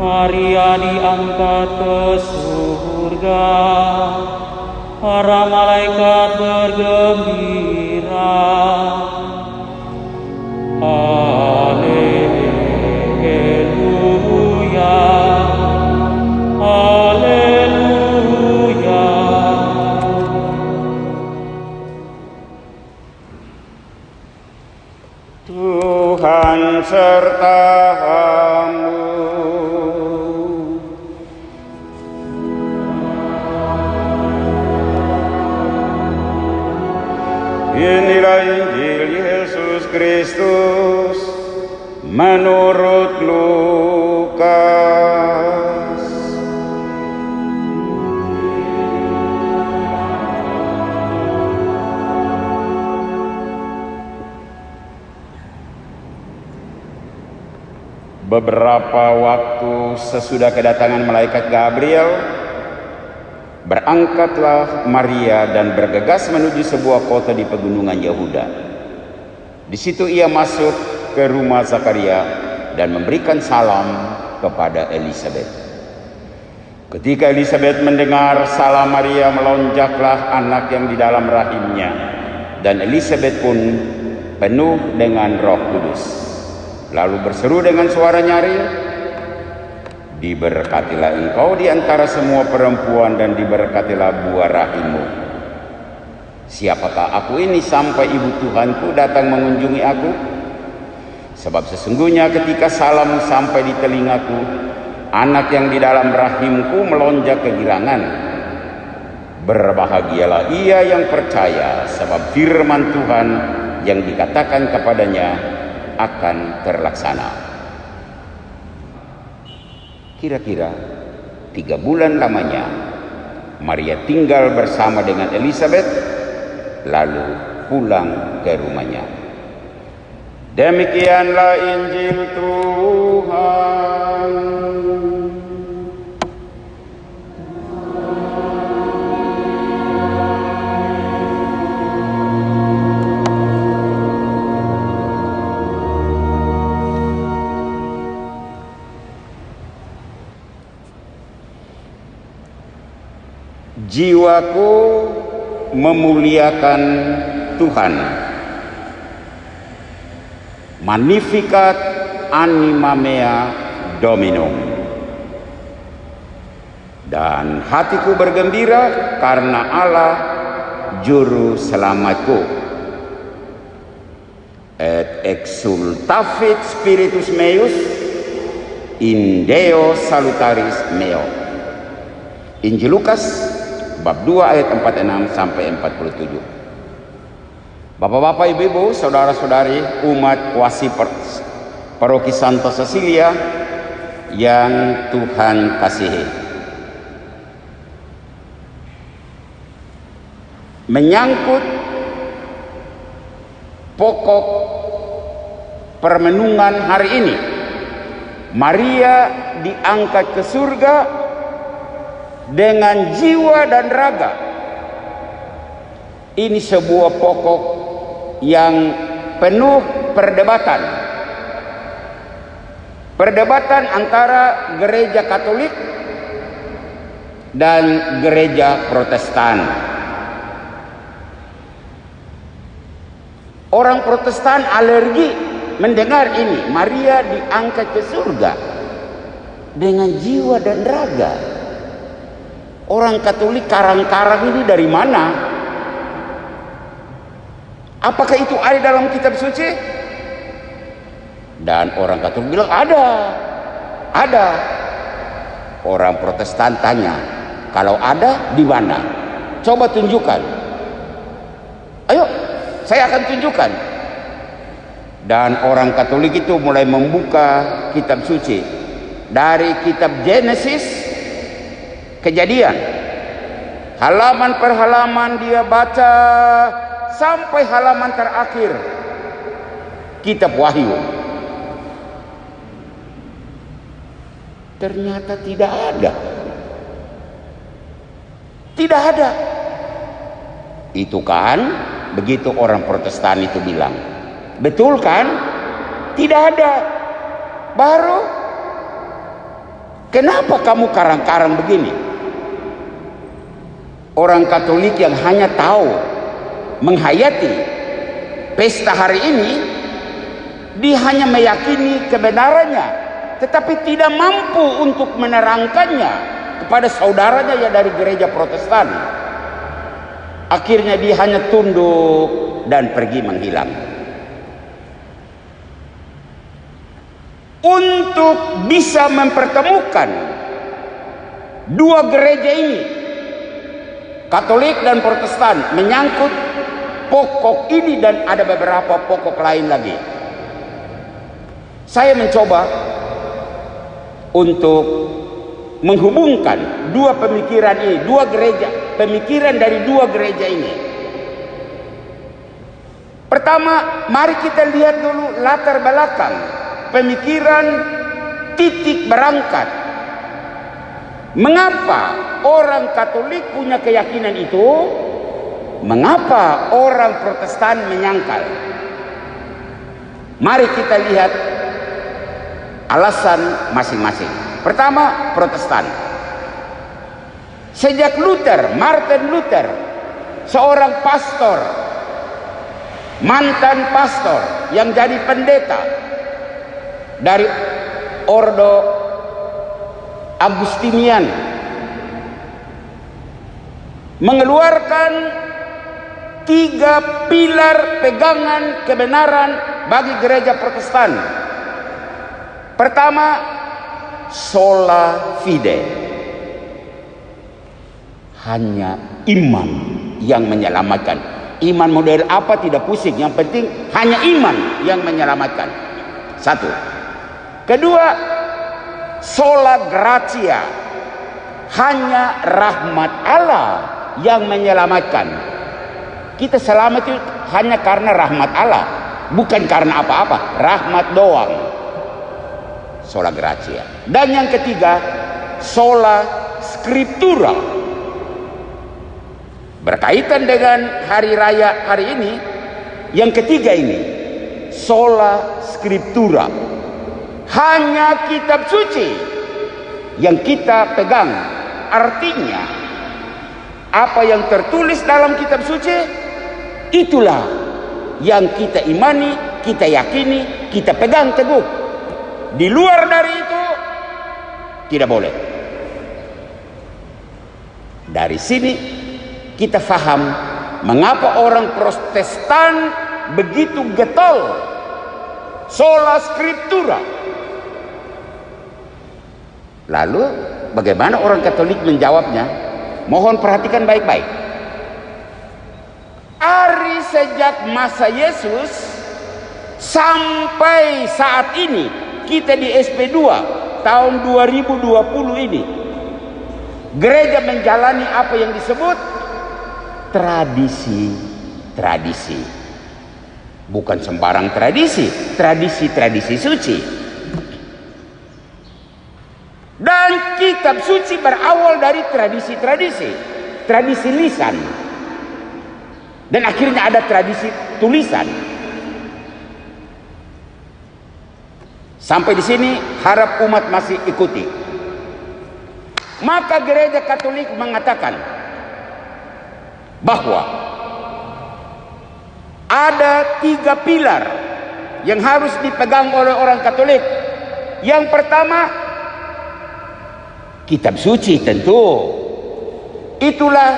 Maria diangkat ke surga, para malaikat bergembira. Haleluya, haleluya. Tuhan sertamu. Inilah Injil Yesus Kristus menurut Lukas. Beberapa waktu sesudah kedatangan malaikat Gabriel, berangkatlah Maria dan bergegas menuju sebuah kota di pegunungan Yehuda. Di situ ia masuk ke rumah Zakaria dan memberikan salam kepada Elisabet. Ketika Elisabet mendengar salam Maria, melonjaklah anak yang di dalam rahimnya, dan Elisabet pun penuh dengan Roh Kudus. Lalu berseru dengan suara nyaring, "Diberkatilah engkau di antara semua perempuan dan diberkatilah buah rahimmu. Siapakah aku ini sampai ibu Tuhanku datang mengunjungi aku? Sebab sesungguhnya ketika salammu sampai di telingaku, anak yang di dalam rahimku melonjak kegirangan. Berbahagialah ia yang percaya, sebab firman Tuhan yang dikatakan kepadanya akan terlaksana." Kira-kira 3 bulan lamanya, Maria tinggal bersama dengan Elisabet, lalu pulang ke rumahnya. Demikianlah Injil Tuhan. Jiwaku memuliakan Tuhan. Magnificat anima mea Dominum. Dan hatiku bergembira karena Allah juru selamatku. Et exultavit spiritus meus in Deo salutaris meo. Injil Lukas bab 2 ayat 46 sampai 47. Bapak-bapak, ibu-ibu, saudara-saudari umat kuasi paroki Santa Cecilia yang Tuhan kasihi. Menyangkut pokok permenungan hari ini, Maria diangkat ke surga dengan jiwa dan raga. Ini sebuah pokok yang penuh perdebatan. Perdebatan antara gereja Katolik dan gereja Protestan. Orang Protestan alergi mendengar ini, Maria diangkat ke surga dengan jiwa dan raga. Orang Katolik karang-karang ini dari mana? Apakah itu ada dalam kitab suci? Dan orang Katolik bilang ada. Orang Protestan tanya, kalau ada di mana? Coba tunjukkan. Ayo, saya akan tunjukkan. Dan orang Katolik itu mulai membuka kitab suci dari kitab Genesis, Kejadian, halaman per halaman dia baca sampai halaman terakhir kitab Wahyu. Ternyata tidak ada. Tidak ada. Itu kan begitu orang Protestan itu bilang. Betul kan? Tidak ada. Baru Kenapa kamu karang-karang begini? Orang Katolik yang hanya tahu menghayati pesta hari ini, dia hanya meyakini kebenarannya, tetapi tidak mampu untuk menerangkannya kepada saudaranya yang dari gereja Protestan. Akhirnya dia hanya tunduk dan pergi menghilang. Untuk bisa mempertemukan dua gereja ini, Katolik dan Protestan, menyangkut pokok ini dan ada beberapa pokok lain lagi. Saya mencoba untuk menghubungkan dua pemikiran ini, dua gereja, pemikiran dari dua gereja ini. Pertama, mari kita lihat dulu latar belakang pemikiran titik berangkat. Mengapa orang Katolik punya keyakinan itu? Mengapa orang Protestan menyangkal? Mari kita lihat alasan masing-masing. Pertama, Protestan. Sejak Martin Luther, seorang pastor, mantan pastor yang jadi pendeta dari Ordo Agustinian, mengeluarkan 3 pilar pegangan kebenaran bagi gereja Protestan. Pertama, sola fide, hanya iman yang menyelamatkan. Iman model apa tidak pusing, yang penting hanya iman yang menyelamatkan. Satu. Kedua, sola gratia, hanya rahmat Allah yang menyelamatkan. Kita selamat itu hanya karena rahmat Allah, bukan karena apa-apa, rahmat doang. Sola gratia. Dan yang ketiga, sola scriptura, berkaitan dengan hari raya hari ini. Yang ketiga ini, sola scriptura, hanya kitab suci yang kita pegang. Artinya, apa yang tertulis dalam kitab suci, itulah yang kita imani, kita yakini, kita pegang teguh. Di luar dari itu tidak boleh. Dari sini kita faham mengapa orang Protestan begitu getol sola scriptura. Lalu bagaimana orang Katolik menjawabnya? Mohon perhatikan baik-baik. Sejak masa Yesus sampai saat ini, kita di SP2 tahun 2020 ini, gereja menjalani apa yang disebut tradisi. Bukan sembarang tradisi suci. Dan kitab suci berawal dari tradisi lisan. Dan akhirnya ada tradisi tulisan. Sampai di sini harap umat masih ikuti. Maka gereja Katolik mengatakan bahwa ada 3 pilar yang harus dipegang oleh orang Katolik. Yang pertama, kitab suci tentu. Itulah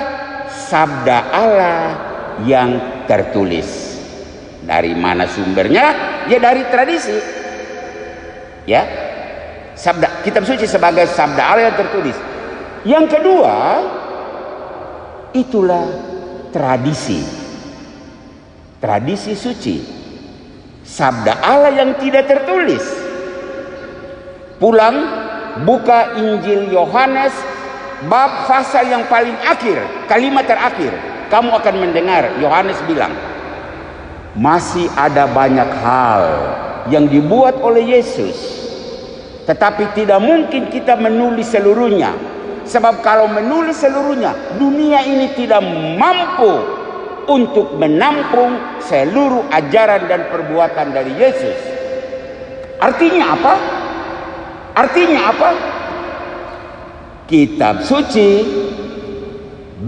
sabda Allah yang tertulis. Dari mana sumbernya? Ya dari tradisi. Ya, kitab suci sebagai sabda Allah yang tertulis. Yang kedua, itulah tradisi suci, sabda Allah yang tidak tertulis. Pulang buka Injil Yohanes bab pasal yang paling akhir, kalimat terakhir, kamu akan mendengar Yohanes bilang, masih ada banyak hal yang dibuat oleh Yesus, tetapi tidak mungkin kita menulis seluruhnya. Sebab kalau menulis seluruhnya, dunia ini tidak mampu untuk menampung seluruh ajaran dan perbuatan dari Yesus. Artinya apa? kitab suci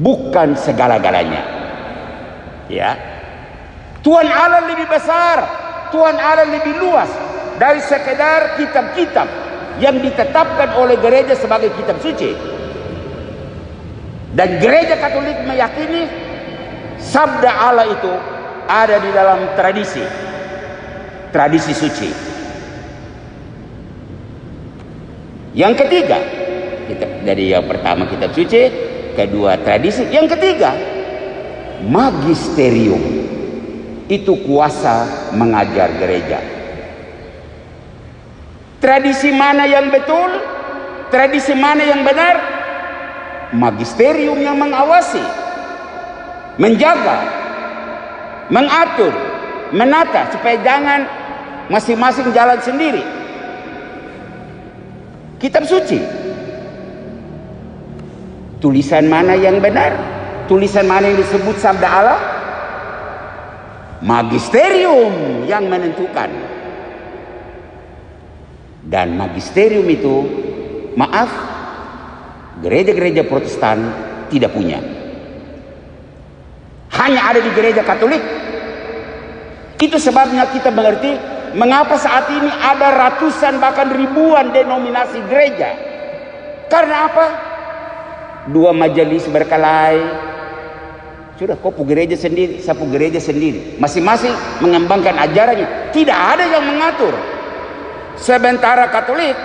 bukan segala-galanya. Ya. Tuhan Allah lebih besar, Tuhan Allah lebih luas dari sekedar kitab-kitab yang ditetapkan oleh gereja sebagai kitab suci. Dan gereja Katolik meyakini sabda Allah itu ada di dalam tradisi suci. Yang ketiga, dari yang pertama kitab suci, kedua tradisi, yang ketiga magisterium, itu kuasa mengajar gereja. Tradisi mana yang betul, tradisi mana yang benar, magisterium yang mengawasi, menjaga, mengatur, menata supaya jangan masing-masing jalan sendiri. Kitab suci, tulisan mana yang benar, tulisan mana yang disebut sabda Allah, magisterium yang menentukan. Dan magisterium itu, maaf, gereja-gereja Protestan tidak punya. Hanya ada di gereja Katolik. Itu sebabnya kita mengerti mengapa saat ini ada ratusan bahkan ribuan denominasi gereja. Karena apa? Dua majelis berkelahi. Sudah, kopu gereja sendiri, sapu gereja sendiri. Masing-masing mengembangkan ajarannya. Tidak ada yang mengatur. Sementara Katolik,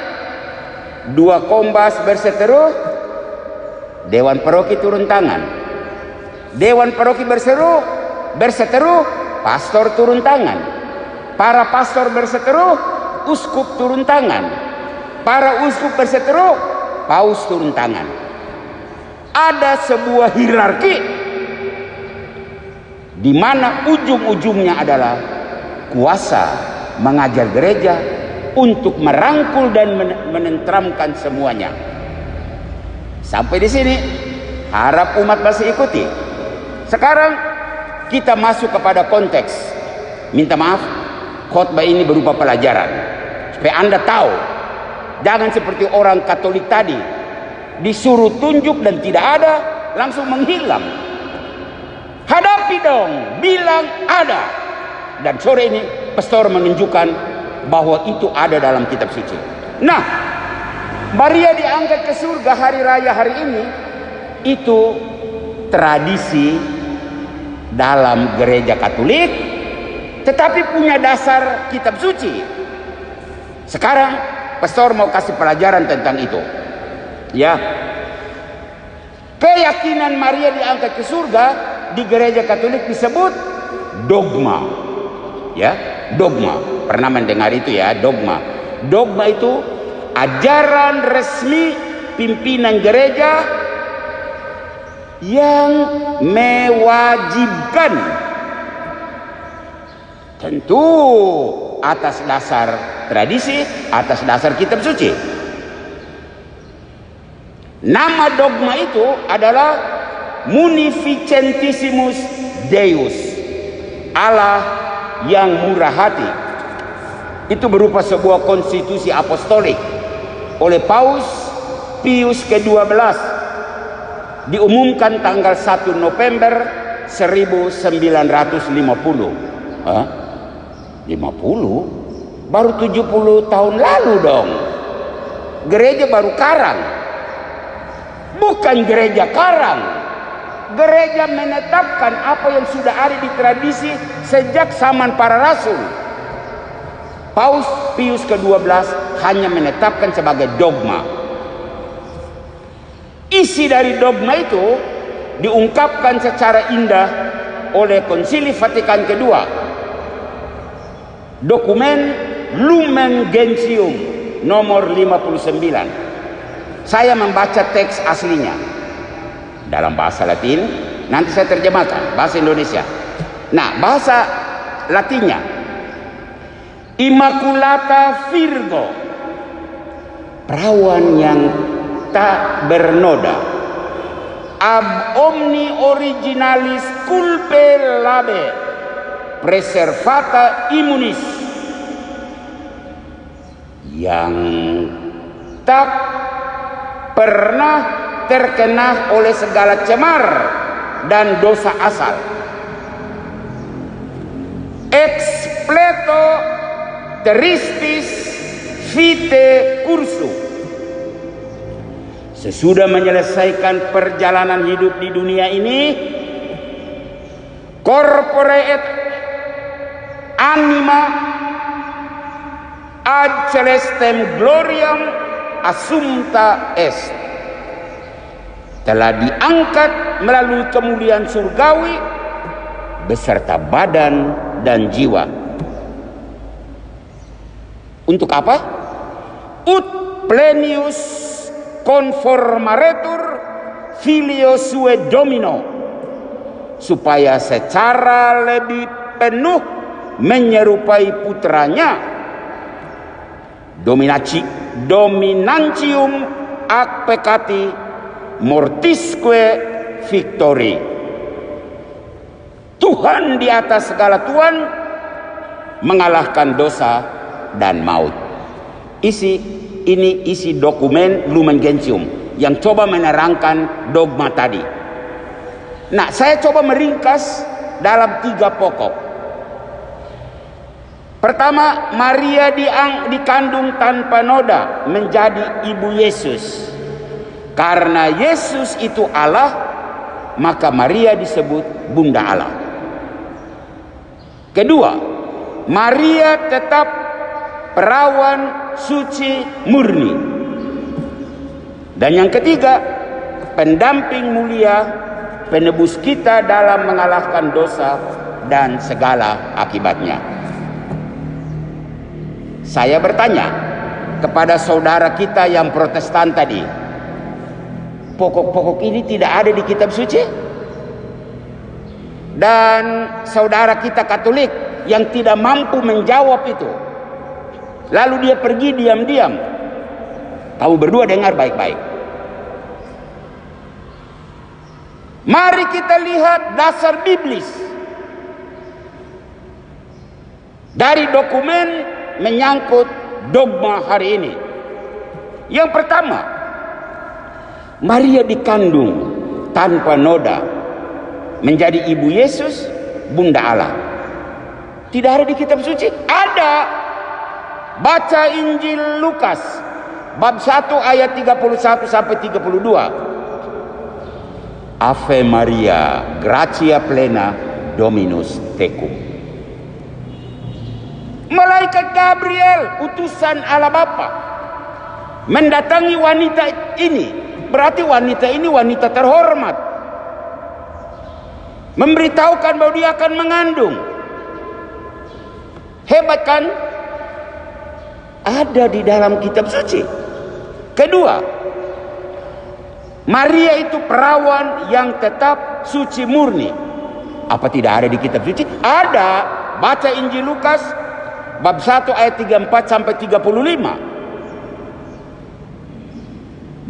dua kombas berseteru, Dewan Paroki turun tangan. Dewan Paroki berseteru, pastor turun tangan. Para pastor berseteru, uskup turun tangan. Para uskup berseteru, paus turun tangan. Ada sebuah hierarki di mana ujung-ujungnya adalah kuasa mengajar gereja untuk merangkul dan menenteramkan semuanya. Sampai di sini harap umat masih ikuti. Sekarang kita masuk kepada konteks. Minta maaf, khotbah ini berupa pelajaran supaya Anda tahu. Jangan seperti orang Katolik tadi, disuruh tunjuk dan tidak ada, langsung menghilang. Hadapi dong, bilang ada. Dan sore ini pastor menunjukkan bahwa itu ada dalam kitab suci. Nah, Maria diangkat ke surga hari raya hari ini, itu tradisi dalam gereja Katolik, tetapi punya dasar kitab suci. Sekarang pastor mau kasih pelajaran tentang itu. Ya, keyakinan Maria diangkat ke surga di gereja Katolik disebut dogma. Ya, dogma. Pernah mendengar itu ya, dogma. Dogma itu ajaran resmi pimpinan gereja yang mewajibkan, tentu atas dasar tradisi, atas dasar kitab suci. Nama dogma itu adalah Munificentissimus Deus, Allah yang murah hati. Itu berupa sebuah konstitusi apostolik oleh Paus Pius ke-12, diumumkan tanggal 1 November 1950. 50? Baru 70 tahun lalu dong. Gereja baru karang. Bukan gereja karang. Gereja menetapkan apa yang sudah ada di tradisi sejak zaman para rasul. Paus Pius ke-12 hanya menetapkan sebagai dogma. Isi dari dogma itu diungkapkan secara indah oleh Konsili Vatikan kedua. Dokumen Lumen Gentium nomor 59. Saya membaca teks aslinya dalam bahasa Latin, nanti saya terjemahkan bahasa Indonesia. Nah, bahasa Latinnya Immaculata Virgo, perawan yang tak bernoda, ab omni originalis culpe labe, preservata immunis, yang tak pernah terkena oleh segala cemar dan dosa asal. Expleto teristis vitae cursu. Sesudah menyelesaikan perjalanan hidup di dunia ini, corpore et anima ad celestem gloriam assumpta est. Telah diangkat melalui kemuliaan surgawi beserta badan dan jiwa. Untuk apa? Ut plenius conformaretur filio sue domino, supaya secara lebih penuh menyerupai putranya. Dominantium ac peccati mortisque victori. Tuhan di atas segala Tuhan, mengalahkan dosa dan maut. Ini isi dokumen Lumen Gentium yang coba menerangkan dogma tadi. Nah, saya coba meringkas dalam 3 pokok. Pertama, Maria dikandung tanpa noda menjadi ibu Yesus. Karena Yesus itu Allah, maka Maria disebut Bunda Allah. Kedua, Maria tetap perawan suci murni. Dan yang ketiga, pendamping mulia, penebus kita dalam mengalahkan dosa dan segala akibatnya. Saya bertanya kepada saudara kita yang Protestan tadi, pokok-pokok ini tidak ada di kitab suci? Dan saudara kita Katolik yang tidak mampu menjawab itu, lalu dia pergi diam-diam. Kamu berdua dengar baik-baik. Mari kita lihat dasar biblis dari dokumen menyangkut dogma hari ini. Yang pertama, Maria dikandung tanpa noda menjadi ibu Yesus, Bunda Allah. Tidak ada di kitab suci? Ada. Baca Injil Lukas bab 1 ayat 31 sampai 32. Ave Maria, gratia plena, Dominus tecum. Malaikat Gabriel, utusan Allah Bapa, mendatangi wanita ini. Berarti wanita ini wanita terhormat. Memberitahukan bahwa dia akan mengandung. Hebat kan? Ada di dalam kitab suci. Kedua, Maria itu perawan yang tetap suci murni. Apa tidak ada di kitab suci? Ada. Baca Injil Lukas bab 1 ayat 34 sampai 35.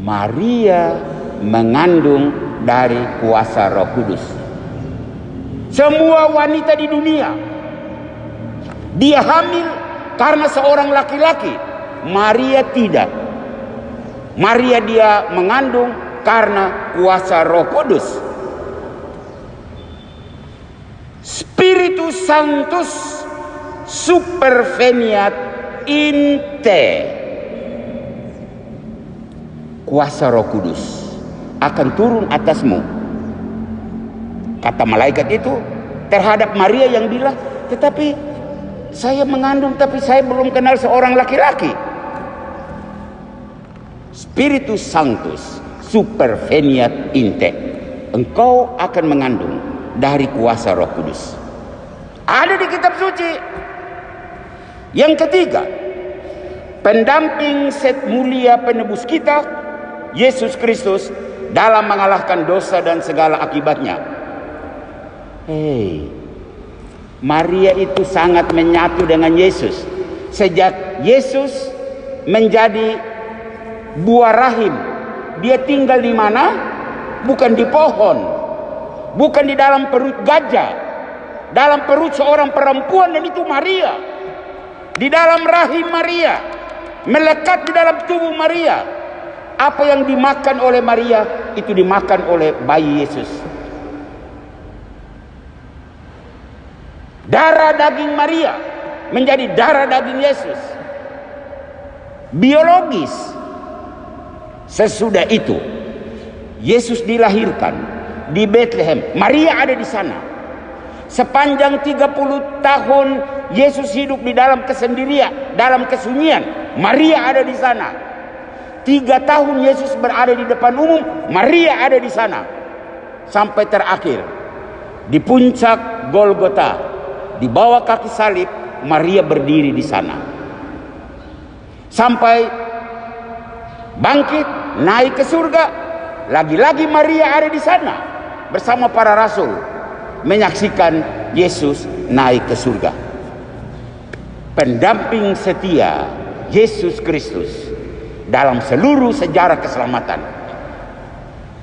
Maria mengandung dari kuasa Roh Kudus. Semua wanita di dunia, dia hamil karena seorang laki-laki. Maria tidak. Maria dia mengandung karena kuasa Roh Kudus. Spiritus Sanctus superveniat in te. Kuasa Roh Kudus akan turun atasmu. Kata malaikat itu terhadap Maria yang bilang, tetapi saya mengandung tapi saya belum kenal seorang laki-laki. Spiritus Sanctus superveniat in te. Engkau akan mengandung dari kuasa Roh Kudus. Ada di kitab suci. Yang ketiga, pendamping set mulia penebus kita, Yesus Kristus, dalam mengalahkan dosa dan segala akibatnya. Maria itu sangat menyatu dengan Yesus. Sejak Yesus menjadi buah rahim, dia tinggal di mana? Bukan di pohon, bukan di dalam perut gajah, dalam perut seorang perempuan, dan itu Maria. Di dalam rahim Maria, melekat di dalam tubuh Maria, Apa yang dimakan oleh Maria itu dimakan oleh bayi Yesus. Darah daging Maria menjadi darah daging Yesus. Biologis. Sesudah itu Yesus dilahirkan di Bethlehem. Maria ada di sana. Sepanjang 30 tahun Yesus hidup di dalam kesendirian, dalam kesunyian. Maria ada di sana. 3 tahun Yesus berada di depan umum, Maria ada di sana. Sampai terakhir di puncak Golgota, di bawah kaki salib, Maria berdiri di sana. Sampai bangkit, naik ke surga, lagi-lagi Maria ada di sana bersama para rasul menyaksikan Yesus naik ke surga. Pendamping setia Yesus Kristus dalam seluruh sejarah keselamatan.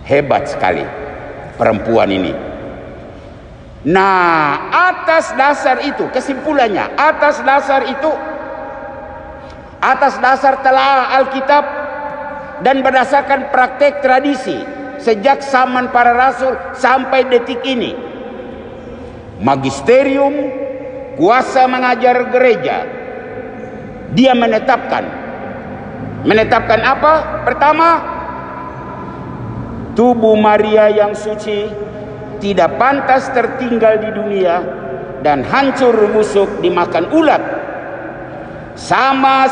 Hebat sekali perempuan ini. Nah, atas dasar itu, kesimpulannya, atas dasar telaah Alkitab dan berdasarkan praktek tradisi sejak zaman para rasul sampai detik ini, magisterium, kuasa mengajar gereja, dia menetapkan apa? Pertama, tubuh Maria yang suci tidak pantas tertinggal di dunia dan hancur busuk dimakan ulat. Sama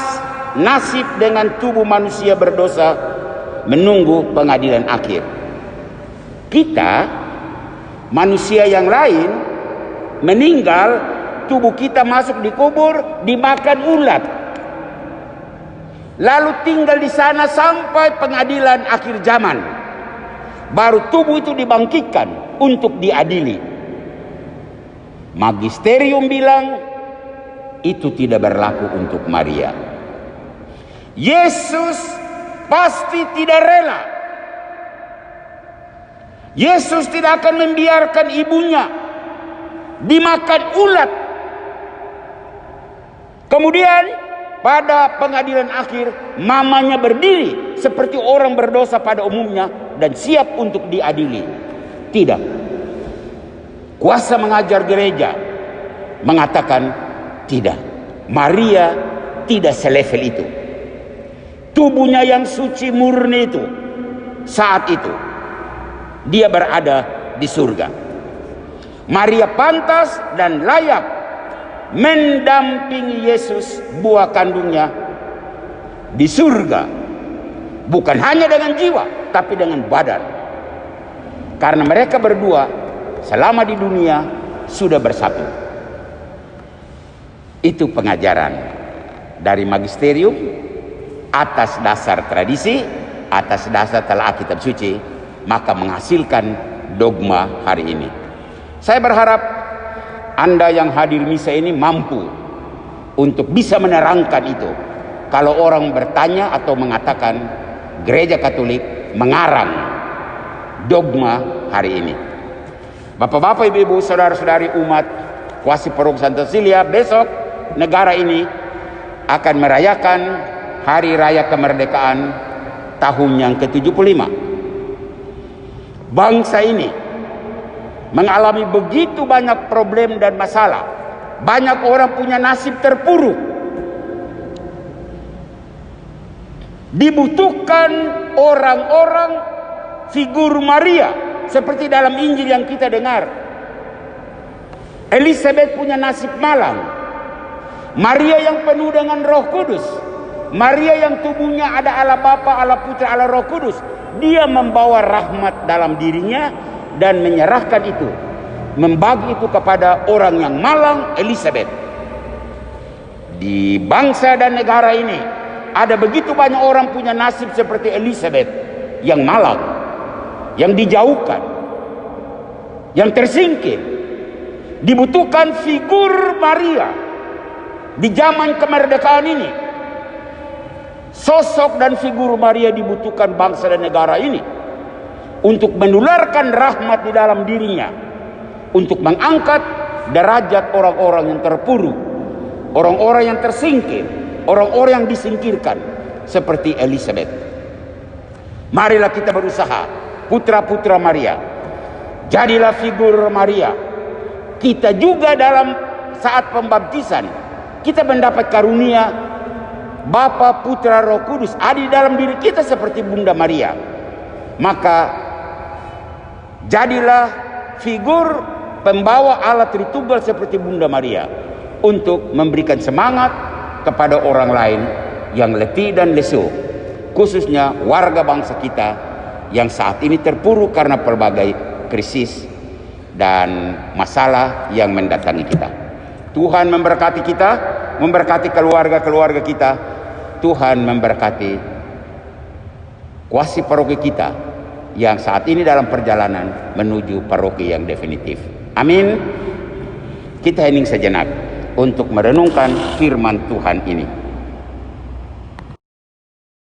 nasib dengan tubuh manusia berdosa menunggu pengadilan akhir. Kita, manusia yang lain, meninggal, tubuh kita masuk di kubur, dimakan ulat. Lalu tinggal di sana sampai pengadilan akhir zaman. Baru tubuh itu dibangkitkan untuk diadili. Magisterium bilang itu tidak berlaku untuk Maria. Yesus pasti tidak rela. Yesus tidak akan membiarkan ibunya dimakan ulat. Kemudian pada pengadilan akhir, mamanya berdiri seperti orang berdosa pada umumnya dan siap untuk diadili. Tidak. Kuasa mengajar gereja mengatakan tidak. Maria tidak selevel itu. Tubuhnya yang suci murni itu, saat itu dia berada di surga. Maria pantas dan layak mendampingi Yesus, buah kandungnya, di surga. Bukan hanya dengan jiwa, tapi dengan badan. Karena mereka berdua selama di dunia sudah bersatu. Itu pengajaran dari magisterium atas dasar tradisi, atas dasar telaah kitab suci, maka menghasilkan dogma hari ini. Saya berharap Anda yang hadir misa ini mampu untuk bisa menerangkan itu. Kalau orang bertanya atau mengatakan gereja Katolik mengarang dogma hari ini. Bapak-bapak, ibu-ibu, saudara-saudari umat kuasi Paroki Santa Cecilia, besok negara ini akan merayakan hari raya kemerdekaan tahun yang ke-75. Bangsa ini mengalami begitu banyak problem dan masalah. Banyak orang punya nasib terpuruk. Dibutuhkan orang-orang figur Maria seperti dalam Injil yang kita dengar. Elizabeth punya nasib malang. Maria yang penuh dengan Roh Kudus. Maria yang tubuhnya ada Allah Bapa, Allah Putra, Allah Roh Kudus. Dia membawa rahmat dalam dirinya dan menyerahkan itu, membagi itu kepada orang yang malang, Elizabeth. Di bangsa dan negara ini ada begitu banyak orang punya nasib seperti Elizabeth yang malang, yang dijauhkan, yang tersingkir. Dibutuhkan figur Maria di zaman kemerdekaan ini. Sosok dan figur Maria dibutuhkan bangsa dan negara ini untuk menularkan rahmat di dalam dirinya, untuk mengangkat derajat orang-orang yang terpuruk, orang-orang yang tersingkir, orang-orang yang disingkirkan seperti Elizabeth. Marilah kita berusaha, putra-putra Maria. Jadilah figur Maria. Kita juga dalam saat pembaptisan, kita mendapat karunia Bapa, Putra, Roh Kudus ada di dalam diri kita seperti Bunda Maria. Maka jadilah figur pembawa Allah Tritunggal seperti Bunda Maria untuk memberikan semangat kepada orang lain yang letih dan lesu, khususnya warga bangsa kita yang saat ini terpuruk karena berbagai krisis dan masalah yang mendatangi kita. Tuhan memberkati kita, memberkati keluarga-keluarga kita. Tuhan memberkati kuasi paroki kita yang saat ini dalam perjalanan menuju paroki yang definitif. Amin. Kita hening sejenak untuk merenungkan firman Tuhan ini.